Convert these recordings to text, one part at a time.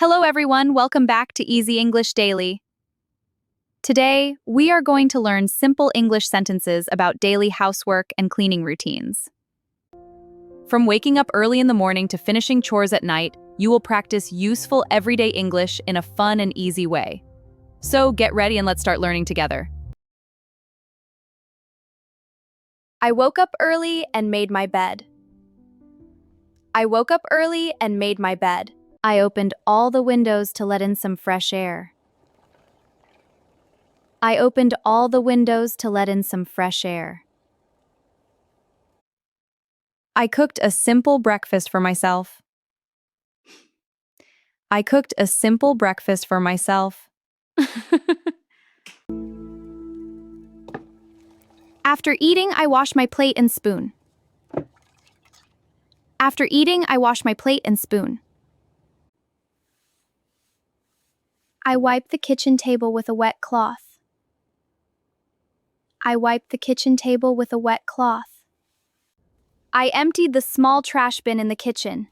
Hello everyone, welcome back to Easy English Daily. Today, we are going to learn simple English sentences about daily housework and cleaning routines. From waking up early in the morning to finishing chores at night, you will practice useful everyday English in a fun and easy way. So get ready and let's start learning together. I woke up early and made my bed. I woke up early and made my bed. I opened all the windows to let in some fresh air. I opened all the windows to let in some fresh air. I cooked a simple breakfast for myself. I cooked a simple breakfast for myself. After eating, I wash my plate and spoon. After eating, I wash my plate and spoon. I wipe the kitchen table with a wet cloth. I wipe the kitchen table with a wet cloth. I emptied the small trash bin in the kitchen.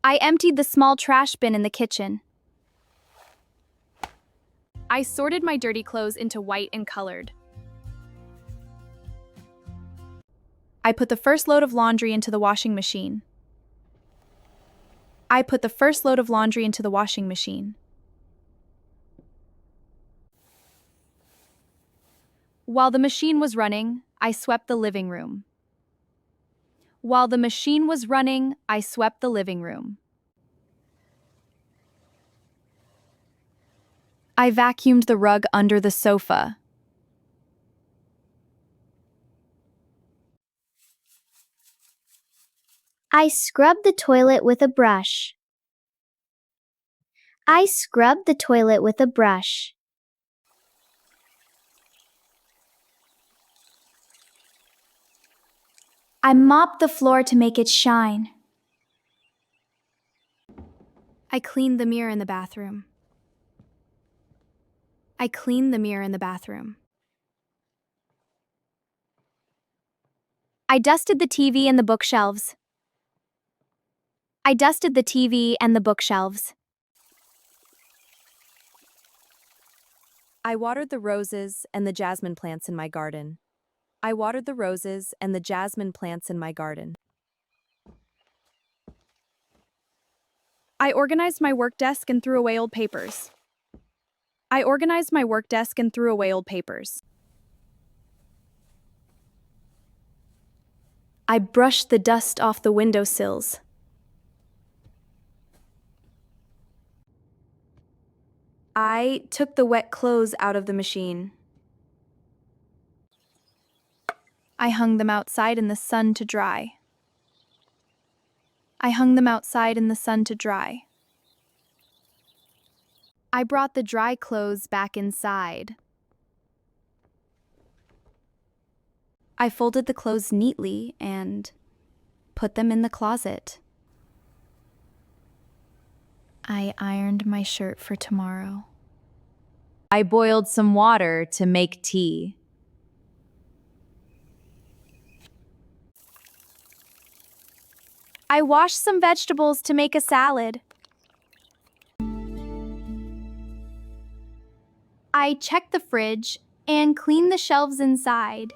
I emptied the small trash bin in the kitchen. I sorted my dirty clothes into white and colored. I put the first load of laundry into the washing machine. I put the first load of laundry into the washing machine. While the machine was running, I swept the living room. While the machine was running, I swept the living room. I vacuumed the rug under the sofa. I scrubbed the toilet with a brush. I scrubbed the toilet with a brush. I mopped the floor to make it shine. I cleaned the mirror in the bathroom. I cleaned the mirror in the bathroom. I dusted the TV and the bookshelves. I dusted the TV and the bookshelves. I watered the roses and the jasmine plants in my garden. I watered the roses and the jasmine plants in my garden. I organized my work desk and threw away old papers. I organized my work desk and threw away old papers. I brushed the dust off the windowsills. I took the wet clothes out of the machine. I hung them outside in the sun to dry. I hung them outside in the sun to dry. I brought the dry clothes back inside. I folded the clothes neatly and put them in the closet. I ironed my shirt for tomorrow. I boiled some water to make tea. I washed some vegetables to make a salad. I checked the fridge and cleaned the shelves inside.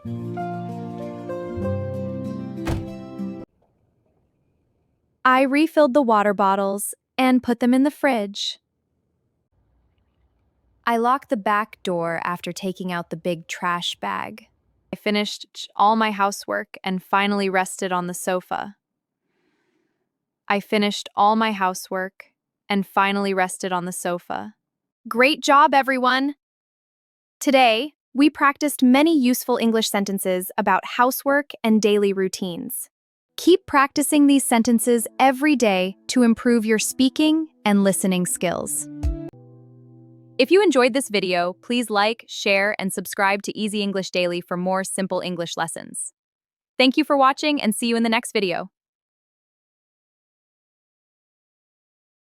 I refilled the water bottles and put them in the fridge. I locked the back door after taking out the big trash bag. I finished all my housework and finally rested on the sofa. I finished all my housework and finally rested on the sofa. Great job, everyone! Today, we practiced many useful English sentences about housework and daily routines. Keep practicing these sentences every day to improve your speaking and listening skills. If you enjoyed this video, please like, share, and subscribe to Easy English Daily for more simple English lessons. Thank you for watching and see you in the next video.